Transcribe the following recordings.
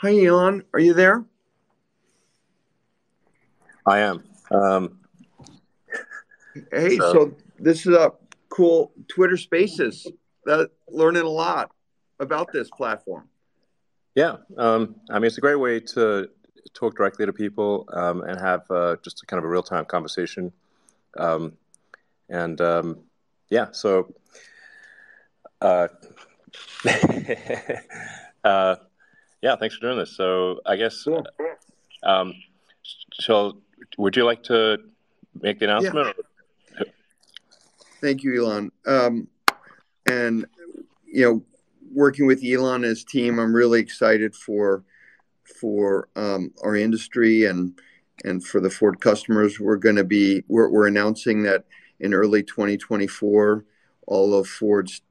Hi, Elon. Are you there? I am. Hey, so this is a cool Twitter Spaces. Learning a lot about this platform. Yeah, it's a great way to talk directly to people and have just a kind of a real-time conversation. Um, and yeah, so uh, yeah, thanks for doing this. So I guess, Cool. um, so would you like to make the Yeah. announcement? Thank you, Elon. And working with Elon and his team, I'm really excited for our industry and for the Ford customers. We're announcing that in early 2024, all of Ford's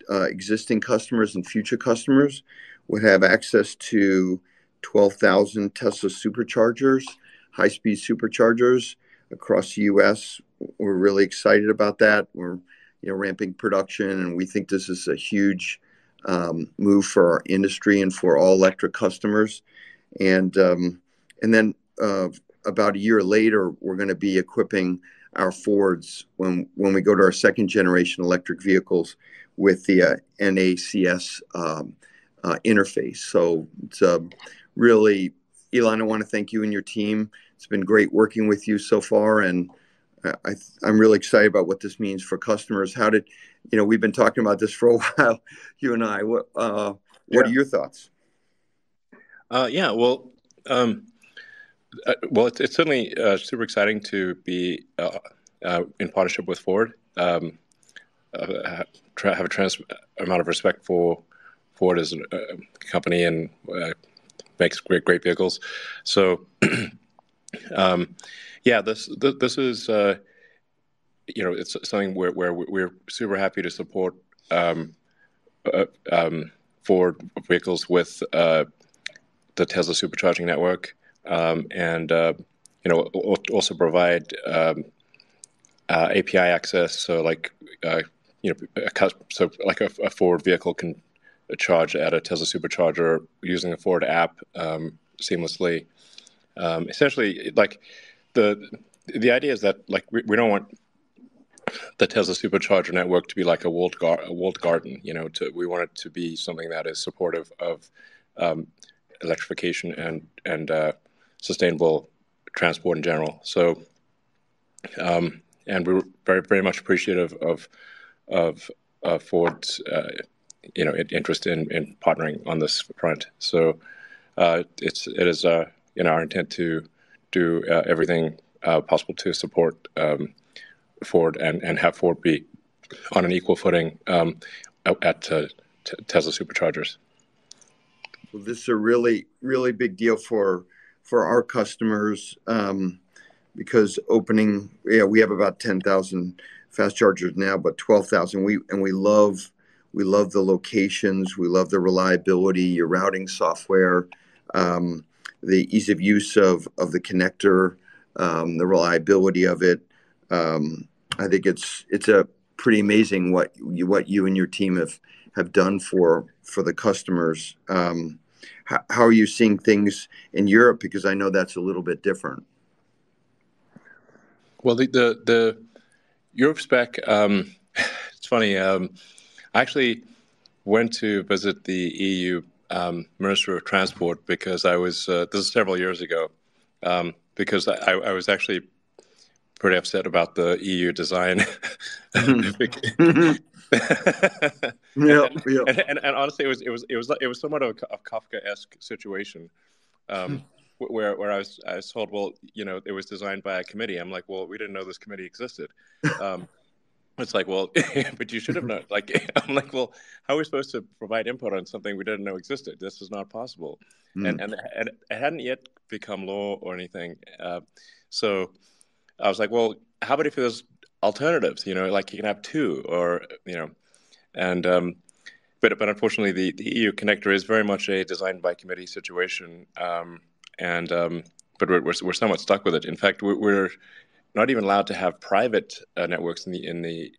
existing customers and future customers would have access to 12,000 Tesla superchargers, high-speed superchargers across the U.S. We're really excited about that. We're ramping production, and we think this is a huge move for our industry and for all electric customers. And then about a year later, we're going to be equipping our Fords when we go to our second generation electric vehicles with the NACS interface. So it's really, Elon, I want to thank you and your team. It's been great working with you so far, and I'm really excited about what this means for customers. We've been talking about this for a while, you and I. What are your thoughts? Yeah, well, it's certainly super exciting to be in partnership with Ford. Have a tremendous amount of respect for Ford as a company and makes great vehicles. So, yeah, this is it's something where we're super happy to support Ford vehicles with the Tesla supercharging network, and also provide API access. So like a Ford vehicle can charge at a Tesla supercharger using a Ford app seamlessly. Essentially, like the idea is that like we don't want the Tesla supercharger network to be like a walled garden. We want it to be something that is supportive of electrification and sustainable transport in general. So, and we're very, very much appreciative of Ford's interest in partnering on this front. So, it is our intent to do everything possible to support Ford and have Ford be on an equal footing at Tesla superchargers. Well, this is a really, really big deal for our customers because we have about 10,000 fast chargers now, but 12,000. We love the locations, we love the reliability, your routing software, the ease of use of the connector, the reliability of it. I think it's a pretty amazing what you and your team have done for the customers. How are you seeing things in Europe? Because I know that's a little bit different. Well, the Europe spec, it's funny. I actually went to visit the EU Minister of Transport because I was, this is several years ago, because I was actually pretty upset about the EU design. And honestly, it was somewhat of a Kafka-esque situation, where I was told, well, it was designed by a committee. I'm like, well, we didn't know this committee existed. It's like, well, but you should have known. Like, I'm like, well, how are we supposed to provide input on something we didn't know existed? This is not possible. And it hadn't yet become law or anything. So I was like, well, how about if there's alternatives? Like you can have two, or and but unfortunately, the EU connector is very much a designed by committee situation, but we're somewhat stuck with it. In fact, we're not even allowed to have private networks in the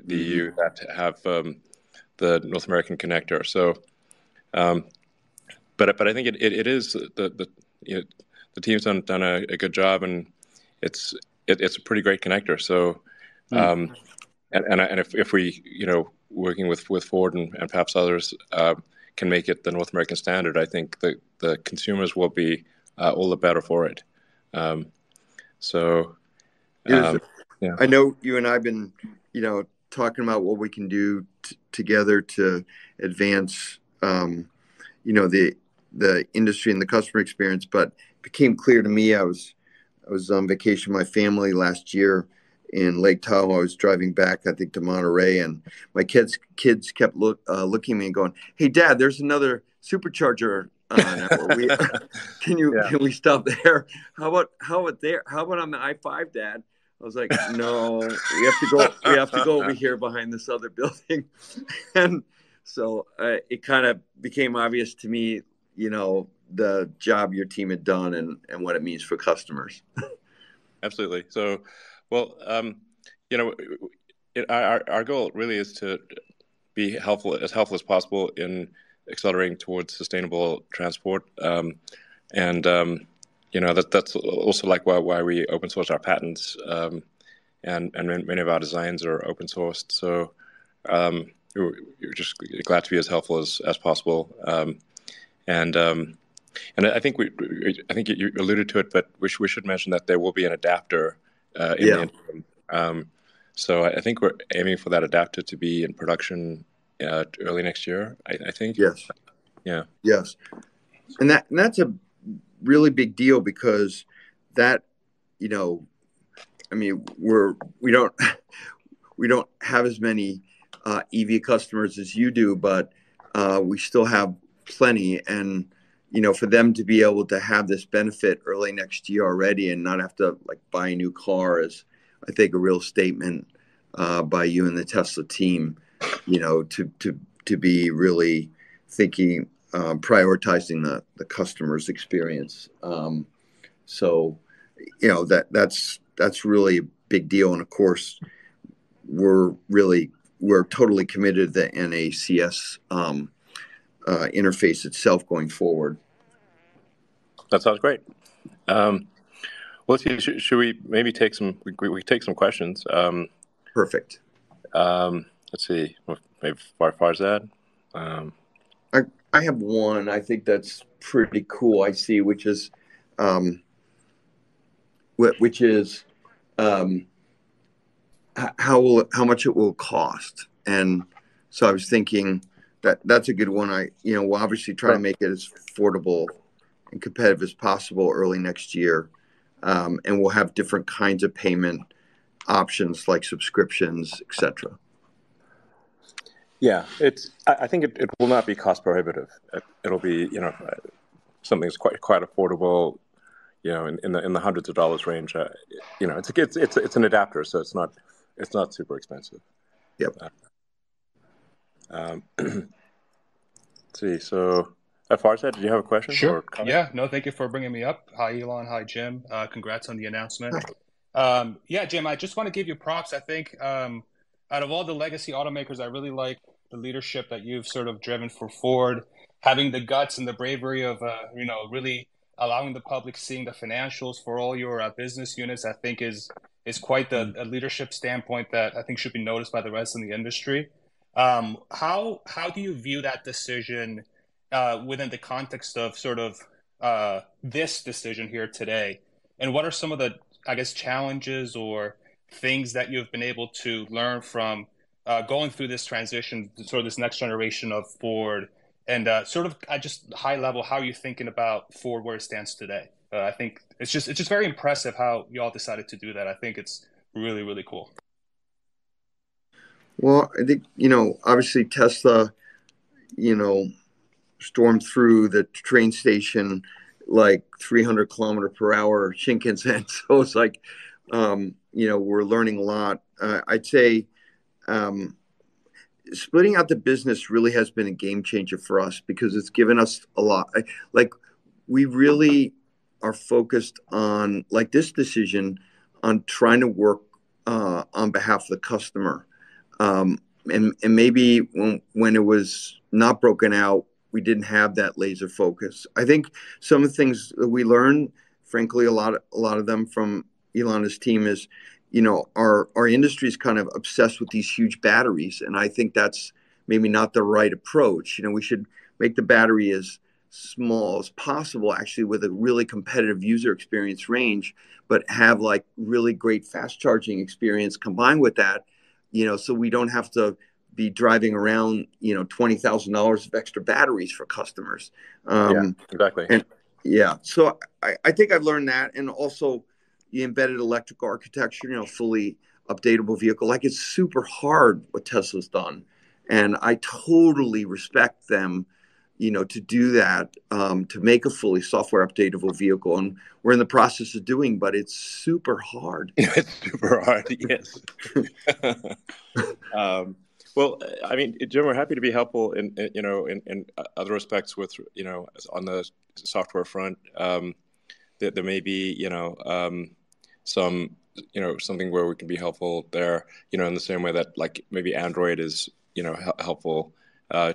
EU that have the North American connector. So, but I think it is the team's done a good job, and it's a pretty great connector. So, and if we working with Ford and perhaps others can make it the North American standard, I think the consumers will be all the better for it. I know you and I've been, talking about what we can do together to advance, the industry and the customer experience. But it became clear to me, I was on vacation with my family last year in Lake Tahoe. I was driving back, I think, to Monterey, and my kids kept looking at me and going, "Hey, Dad, there's another supercharger. Can we stop there? How about there? How about on the I-5, Dad?" I was like, "No, we have to go over here behind this other building." And so it kind of became obvious to me, the job your team had done and what it means for customers. Absolutely. So, well, our goal really is to be helpful as possible in accelerating towards sustainable transport. That's also like why we open source our patents, and many of our designs are open sourced. So we're just glad to be as helpful as possible. And I think you alluded to it, but we should mention that there will be an adapter in the interim. So I think we're aiming for that adapter to be in production early next year. I think. Yes. Yeah. Yes. And that's a really big deal, because that, we don't have as many EV customers as you do, but we still have plenty. And for them to be able to have this benefit early next year already and not have to buy a new car is, I think, a real statement by you and the Tesla team, to be really thinking, prioritizing the customer's experience. So that's really a big deal. And of course, we're totally committed to the NACS interface itself going forward. That sounds great. Well, let's see. Should we maybe take some? We take some questions. Perfect. Let's see. Maybe Farzad. I have one. I think that's pretty cool. I see, which is how much it will cost. And so I was thinking that's a good one. We'll obviously try to make it as affordable and competitive as possible early next year. And we'll have different kinds of payment options like subscriptions, etc. Yeah, I think it will not be cost prohibitive. It'll be something that's quite affordable, in the hundreds of dollars range. It's an adapter, so it's not super expensive. Yep. Let's see. So, Farzad, did you have a question? Sure. Or comment? Yeah. No, thank you for bringing me up. Hi, Elon. Hi, Jim. Congrats on the announcement. Jim, I just want to give you props. I think out of all the legacy automakers, I really like the leadership that you've sort of driven for Ford, having the guts and the bravery of, really allowing the public seeing the financials for all your business units. I think is quite a leadership standpoint that I think should be noticed by the rest of the industry. How do you view that decision within the context of sort of this decision here today? And what are some of the, I guess, challenges or things that you've been able to learn from going through this transition, sort of this next generation of Ford, and sort of at just high level, how are you thinking about Ford where it stands today? I think it's just very impressive how you all decided to do that. I think it's really, really cool. Well, I think, obviously Tesla, stormed through the train station like 300 kilometer per hour Shinkansen. So it's like, we're learning a lot. I'd say splitting out the business really has been a game changer for us, because it's given us a lot. We really are focused on, this decision, on trying to work on behalf of the customer. And maybe when it was not broken out, we didn't have that laser focus. I think some of the things that we learned, frankly, a lot of them from Elon and his team is, our industry is kind of obsessed with these huge batteries, and I think that's maybe not the right approach. We should make the battery as small as possible, actually, with a really competitive user experience range, but have like really great fast charging experience combined with that, so we don't have to be driving around, $20,000 of extra batteries for customers. Yeah, exactly. So I think I've learned that, and also the embedded electrical architecture, fully updatable vehicle. Like, it's super hard what Tesla's done, and I totally respect them, to do that, to make a fully software updatable vehicle, and we're in the process of doing, but it's super hard. It's super hard, yes. Well, I mean, Jim, we're happy to be helpful in other respects with, on the software front. There may be, something where we can be helpful there, in the same way that like maybe Android is, helpful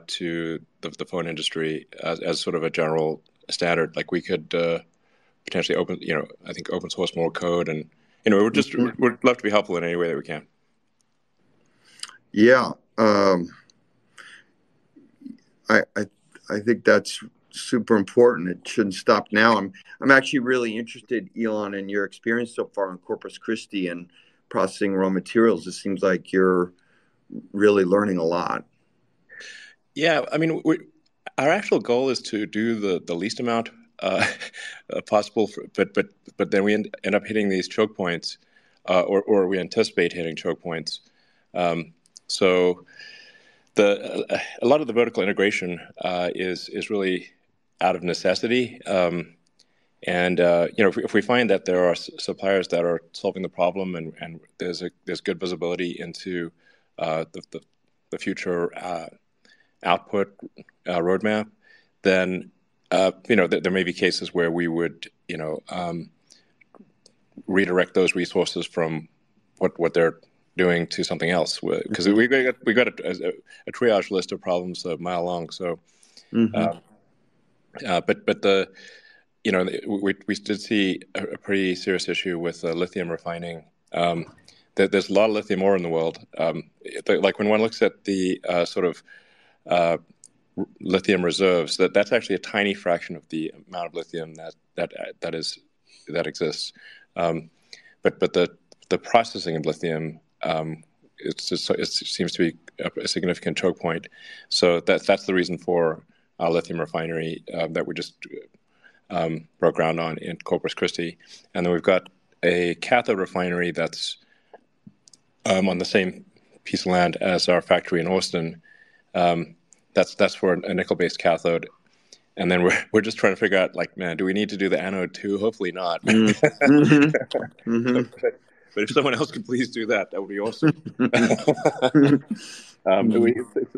to the phone industry as sort of a general standard. Like we could potentially I think open source more code, and we'd love to be helpful in any way that we can. Yeah. I think that's super important. It shouldn't stop now. I'm actually really interested, Elon, in your experience so far in Corpus Christi and processing raw materials. It seems like you're really learning a lot. Yeah, I mean, our actual goal is to do the least amount possible, but then we end up hitting these choke points, or we anticipate hitting choke points. So a lot of the vertical integration is really out of necessity, and if we find that there are suppliers that are solving the problem, and there's good visibility into the future output roadmap, then there may be cases where we would redirect those resources from what they're doing to something else, because we got a triage list of problems a mile long. So, but we did see a pretty serious issue with lithium refining. There's a lot of lithium ore in the world. Like when one looks at the sort of lithium reserves, that's actually a tiny fraction of the amount of lithium that exists. But the processing of lithium, it seems to be a significant choke point. So that's the reason for our lithium refinery that we just broke ground on in Corpus Christi, and then we've got a cathode refinery that's on the same piece of land as our factory in Austin. That's for a nickel-based cathode, and then we're just trying to figure out, like, man, do we need to do the anode too? Hopefully not. But if someone else could please do that, that would be awesome.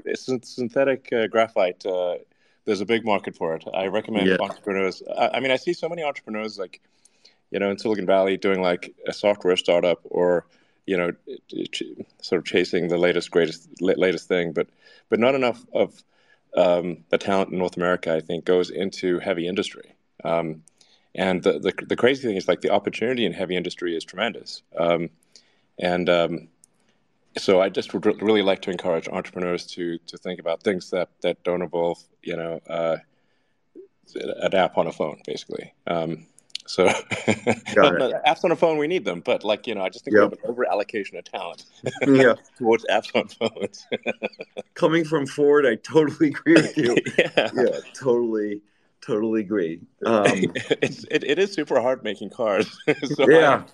It's synthetic graphite. There's a big market for it. I recommend entrepreneurs. I mean, I see so many entrepreneurs, like, in Silicon Valley doing like a software startup, or sort of chasing the latest thing, but not enough of the talent in North America, I think, goes into heavy industry. And the crazy thing is, like, the opportunity in heavy industry is tremendous. So I just would really like to encourage entrepreneurs to think about things that don't involve, an app on a phone, basically. So apps on a phone, we need them, but I just think we have an over allocation of talent towards apps on phones. Coming from Ford, I totally agree with you. Totally agree. It is super hard making cars. So well,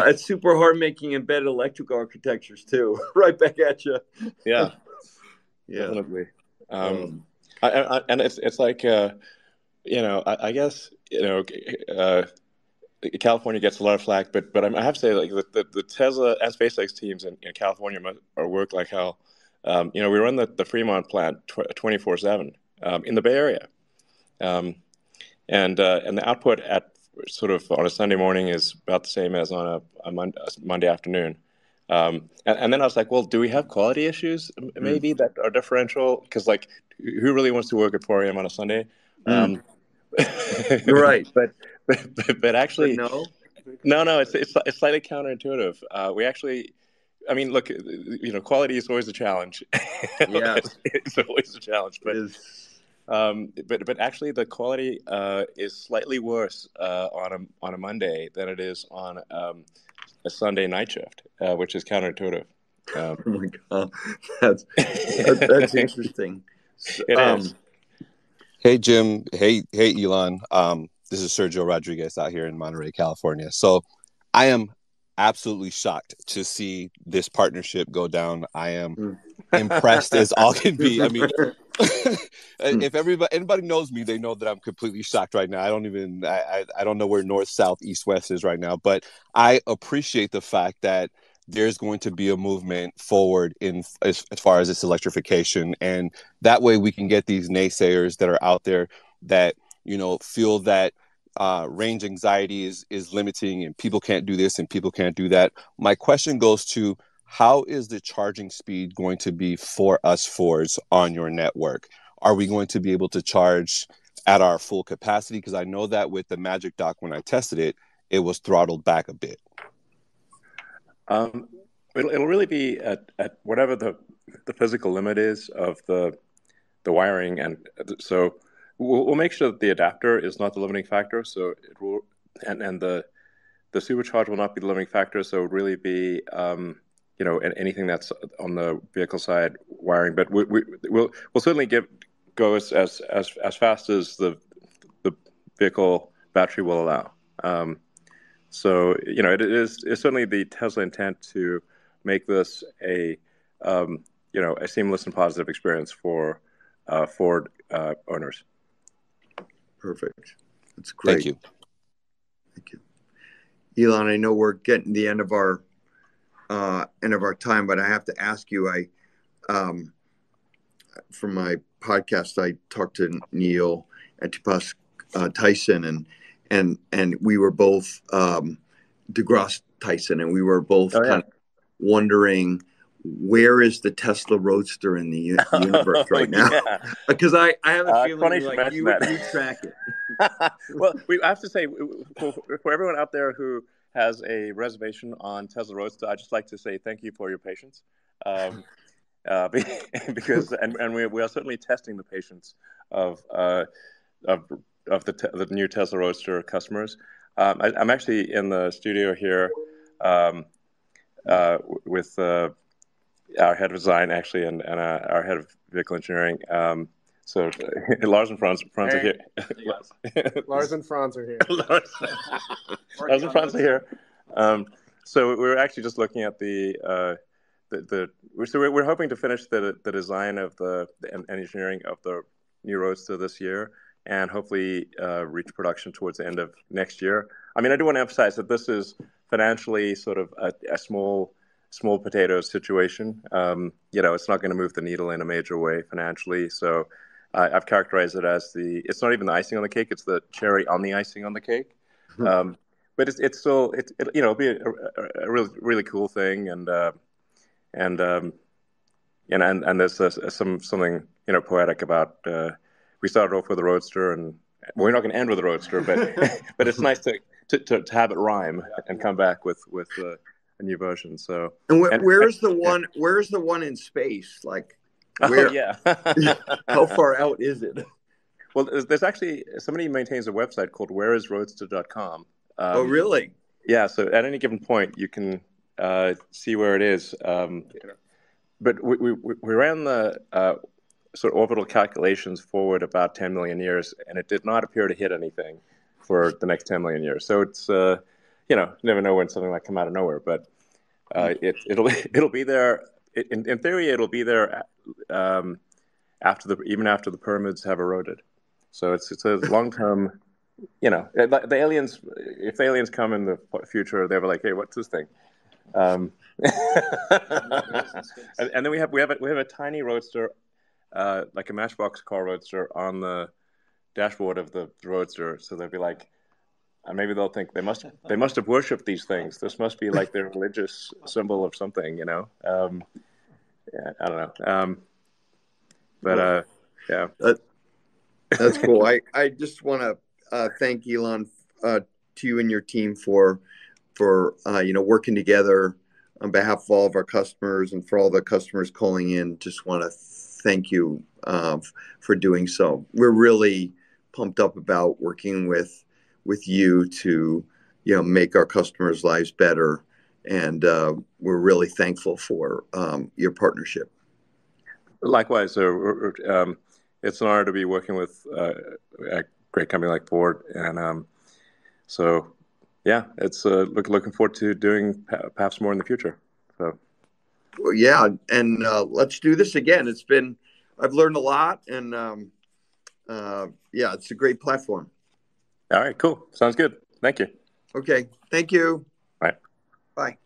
it's super hard making embedded electrical architectures too. Right back at you. Definitely. And it's like I guess California gets a lot of flack, but I have to say, like, the Tesla and SpaceX teams in California work like hell. We run the Fremont plant 24/7 in the Bay Area. And the output at sort of on a Sunday morning is about the same as on a Monday afternoon. And then I was like, well, do we have quality issues maybe that are differential? Because like, who really wants to work at 4 a.m. on a Sunday? You're right. But actually, no, it's slightly counterintuitive. We actually, I mean, look, quality is always a challenge. Yes, it's always a challenge. But actually, the quality is slightly worse on a Monday than it is on a Sunday night shift, which is counterintuitive. Oh my God, that's interesting. It is. Hey, Jim. Hey, Elon. This is Sergio Rodriguez out here in Monterey, California. So I am absolutely shocked to see this partnership go down. I am impressed as all can be. I mean, if anybody knows me, they know that I'm completely shocked right now. I don't know where north, south, east, west is right now, but I appreciate the fact that there's going to be a movement forward as far as this electrification, and that way we can get these naysayers that are out there that feel that range anxiety is limiting and people can't do this and people can't do that. My question goes to, how is the charging speed going to be for us Fords on your network? Are we going to be able to charge at our full capacity? Because I know that with the Magic Dock, when I tested it, it was throttled back a bit. It'll really be at whatever the physical limit is of the wiring, and so we'll make sure that the adapter is not the limiting factor. So it will, and the supercharge will not be the limiting factor. So it would really be anything that's on the vehicle side wiring. But we'll certainly go as fast as the vehicle battery will allow. So it's certainly the Tesla intent to make this a seamless and positive experience for Ford owners. Perfect. That's great. Thank you, Elon. I know we're getting the end of our time, but I have to ask you. For my podcast, I talked to Neil Antipas Tyson, and we were both deGrasse Tyson, and we were both kind of wondering, where is the Tesla Roadster in the universe right now? Because I have a feeling like you track it. Well, I have to say, for everyone out there who has a reservation on Tesla Roadster, I'd just like to say thank you for your patience. Because we are certainly testing the patience of the new Tesla Roadster customers. I'm actually in the studio here with our head of design, actually, and our head of vehicle engineering. So Lars and Franz are here. Lars and Franz are here. Lars and Franz are here. So we're actually just looking at so we're hoping to finish the design of the engineering of the new Roadster this year, and hopefully reach production towards the end of next year. I mean, I do want to emphasize that this is financially sort of a small potatoes situation. It's not going to move the needle in a major way financially. So I've characterized it as it's not even the icing on the cake; it's the cherry on the icing on the cake. But it's still it'll be a really really cool thing, and there's something poetic about. We started off with a Roadster, and we're not going to end with a Roadster, but it's nice to have it rhyme and come back with a new version. So where's the one in space? Like, where? Oh, yeah. How far out is it? Well, there's actually somebody maintains a website called whereisroadster.com. Oh, really? Yeah. So at any given point, you can see where it is. But we ran the sort of orbital calculations forward about 10 million years, and it did not appear to hit anything for the next 10 million years. So it's you never know when something might come out of nowhere, but it'll be there. In theory, it'll be there even after the pyramids have eroded. So it's a long term. The aliens. If the aliens come in the future, they'll be like, "Hey, what's this thing?" And then we have a tiny Roadster, like a Matchbox car Roadster, on the dashboard of the Roadster. So they'll be like, maybe they'll think they must have worshipped these things. This must be like their religious symbol of something, you know. Yeah, I don't know. Yeah. That's cool. I just want to thank Elon, to you and your team for working together on behalf of all of our customers, and for all the customers calling in. Just want to thank you for doing so. We're really pumped up about working with you to make our customers' lives better, and we're really thankful for your partnership. Likewise, it's an honor to be working with a great company like Ford, and so yeah, it's looking forward to doing perhaps more in the future. So, well, yeah, and let's do this again. I've learned a lot, and yeah, it's a great platform. All right, cool. Sounds good. Thank you. Okay, thank you. Bye. Bye.